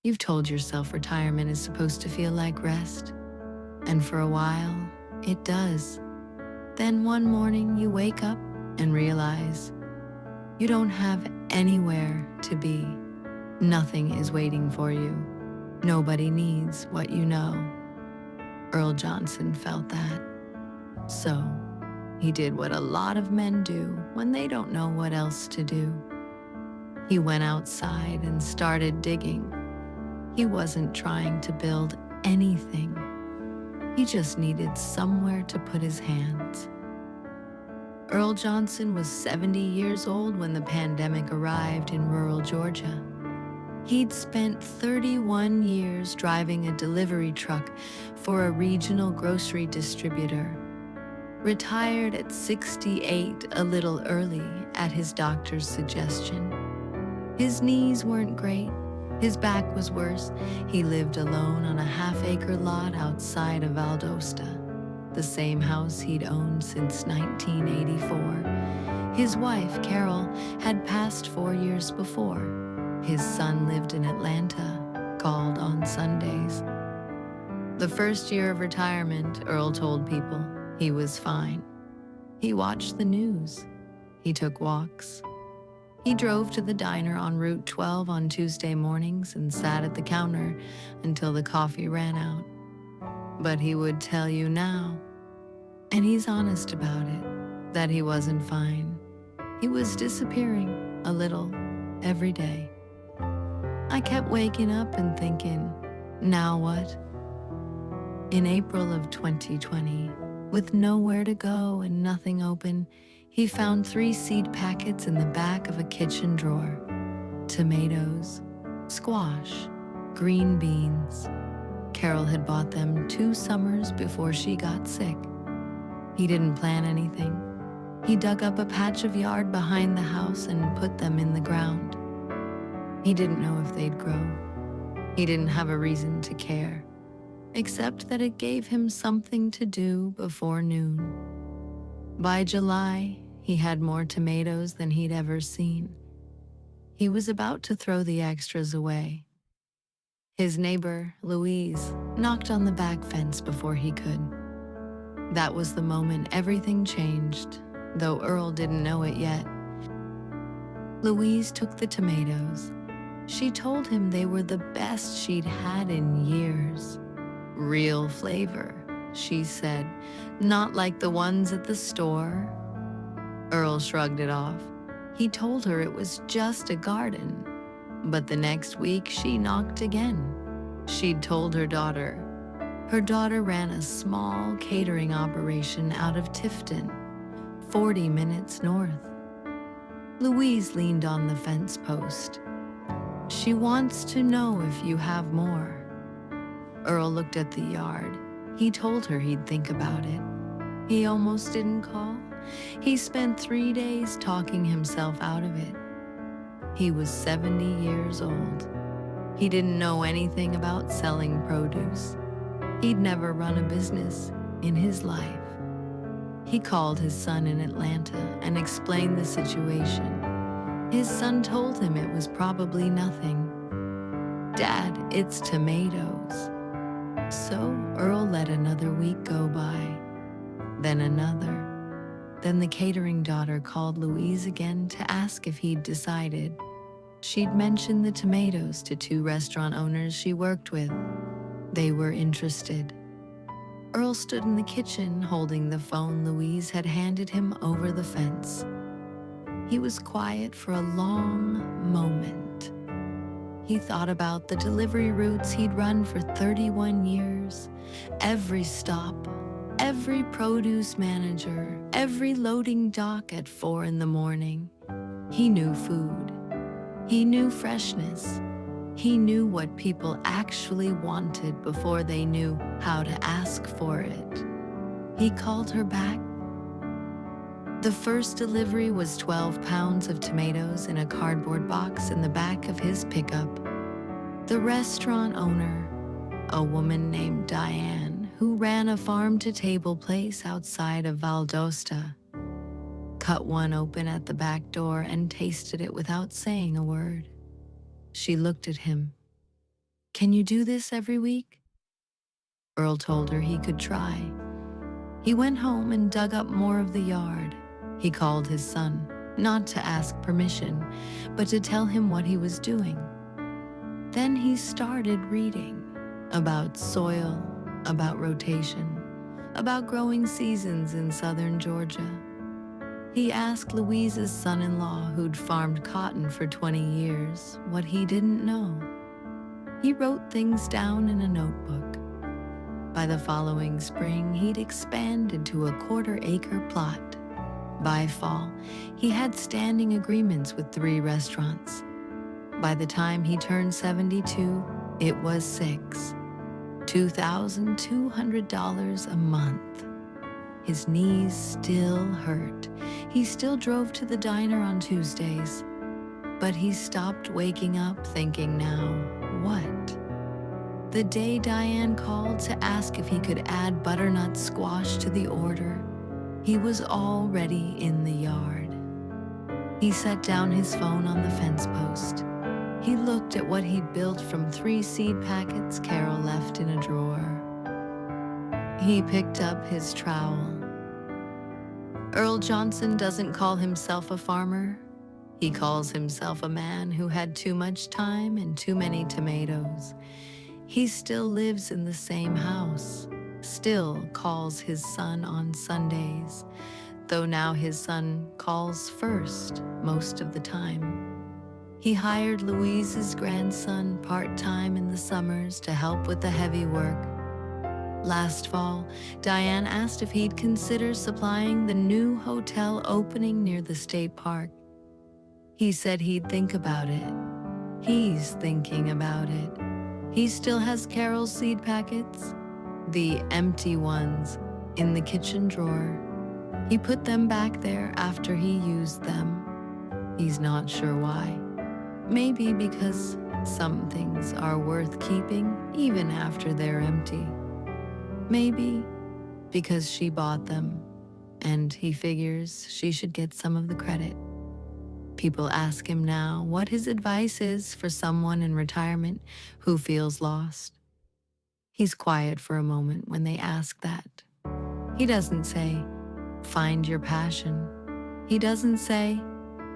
You've told yourself retirement is supposed to feel like rest, and for a while, it does. Then one morning you wake up and realize you don't have anywhere to be. Nothing is waiting for you. Nobody needs what you know. Earl Johnson felt that. So, he did what a lot of men do when they don't know what else to do. He went outside and started digging. He wasn't trying to build anything. He just needed somewhere to put his hands. Earl Johnson was 70 years old when the pandemic arrived in rural Georgia. He'd spent 31 years driving a delivery truck for a regional grocery distributor. Retired at 68, a little early at his doctor's suggestion. His knees weren't great. His back was worse. He lived alone on a half-acre lot outside of Valdosta, the same house he'd owned since 1984. His wife, Carol, had passed 4 years before. His son lived in Atlanta, called on Sundays. The first year of retirement, Earl told people, he was fine. He watched the news. He took walks. He drove to the diner on Route 12 on Tuesday mornings and sat at the counter until the coffee ran out. But he would tell you now, and he's honest about it, that he wasn't fine. He was disappearing a little every day. I kept waking up and thinking, now what? In April of 2020, with nowhere to go and nothing open, he found 3 seed packets in the back of a kitchen drawer. Tomatoes, squash, green beans. Carol had bought them 2 summers before she got sick. He didn't plan anything. He dug up a patch of yard behind the house and put them in the ground. He didn't know if they'd grow. He didn't have a reason to care, except that it gave him something to do before noon. By July, he had more tomatoes than he'd ever seen. He was about to throw the extras away. His neighbor, Louise, knocked on the back fence before he could. That was the moment everything changed, though Earl didn't know it yet. Louise took the tomatoes. She told him they were the best she'd had in years. Real flavor, she said, not like the ones at the store. Earl shrugged it off. He told her it was just a garden. But the next week, she knocked again. She'd told her daughter. Her daughter ran a small catering operation out of Tifton, 40 minutes north. Louise leaned on the fence post. She wants to know if you have more. Earl looked at the yard. He told her he'd think about it. He almost didn't call. He spent 3 days talking himself out of it. He was 70 years old. He didn't know anything about selling produce. He'd never run a business in his life. He called his son in Atlanta and explained the situation. His son told him it was probably nothing. "Dad, it's tomatoes." So Earl let another week go by, then another. Then the catering daughter called Louise again to ask if he'd decided. She'd mentioned the tomatoes to 2 restaurant owners she worked with. They were interested. Earl stood in the kitchen holding the phone Louise had handed him over the fence. He was quiet for a long moment. He thought about the delivery routes he'd run for 31 years. Every stop, every produce manager, every loading dock at 4 in the morning. He knew food. He knew freshness. He knew what people actually wanted before they knew how to ask for it. He called her back. The first delivery was 12 pounds of tomatoes in a cardboard box in the back of his pickup. The restaurant owner, a woman named Diane, who ran a farm-to-table place outside of Valdosta, cut one open at the back door and tasted it without saying a word. She looked at him. Can you do this every week? Earl told her he could try. He went home and dug up more of the yard. He called his son, not to ask permission, but to tell him what he was doing. Then he started reading about soil, about rotation, about growing seasons in southern Georgia. He asked Louise's son-in-law, who'd farmed cotton for 20 years, what he didn't know. He wrote things down in a notebook. By the following spring, he'd expanded to a quarter-acre plot. By fall, he had standing agreements with 3 restaurants. By the time he turned 72, it was 6. $2,200 a month. His knees still hurt. He still drove to the diner on Tuesdays. But he stopped waking up thinking now, what? The day Diane called to ask if he could add butternut squash to the order, he was already in the yard. He set down his phone on the fence post. He looked at what he'd built from 3 seed packets Carol left in a drawer. He picked up his trowel. Earl Johnson doesn't call himself a farmer. He calls himself a man who had too much time and too many tomatoes. He still lives in the same house, still calls his son on Sundays, though now his son calls first most of the time. He hired Louise's grandson part-time in the summers to help with the heavy work. Last fall, Diane asked if he'd consider supplying the new hotel opening near the state park. He said he'd think about it. He's thinking about it. He still has Carol's seed packets, the empty ones, in the kitchen drawer. He put them back there after he used them. He's not sure why. Maybe because some things are worth keeping even after they're empty. Maybe because she bought them, and he figures she should get some of the credit. People ask him now what his advice is for someone in retirement who feels lost. He's quiet for a moment when they ask that. He doesn't say, find your passion. He doesn't say,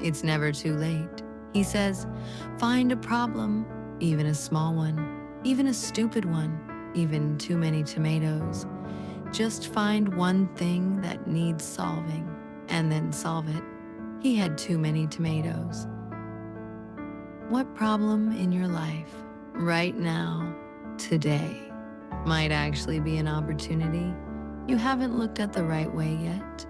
it's never too late. He says, find a problem, even a small one, even a stupid one, even too many tomatoes. Just find one thing that needs solving, and then solve it. He had too many tomatoes. What problem in your life, right now, today, might actually be an opportunity you haven't looked at the right way yet?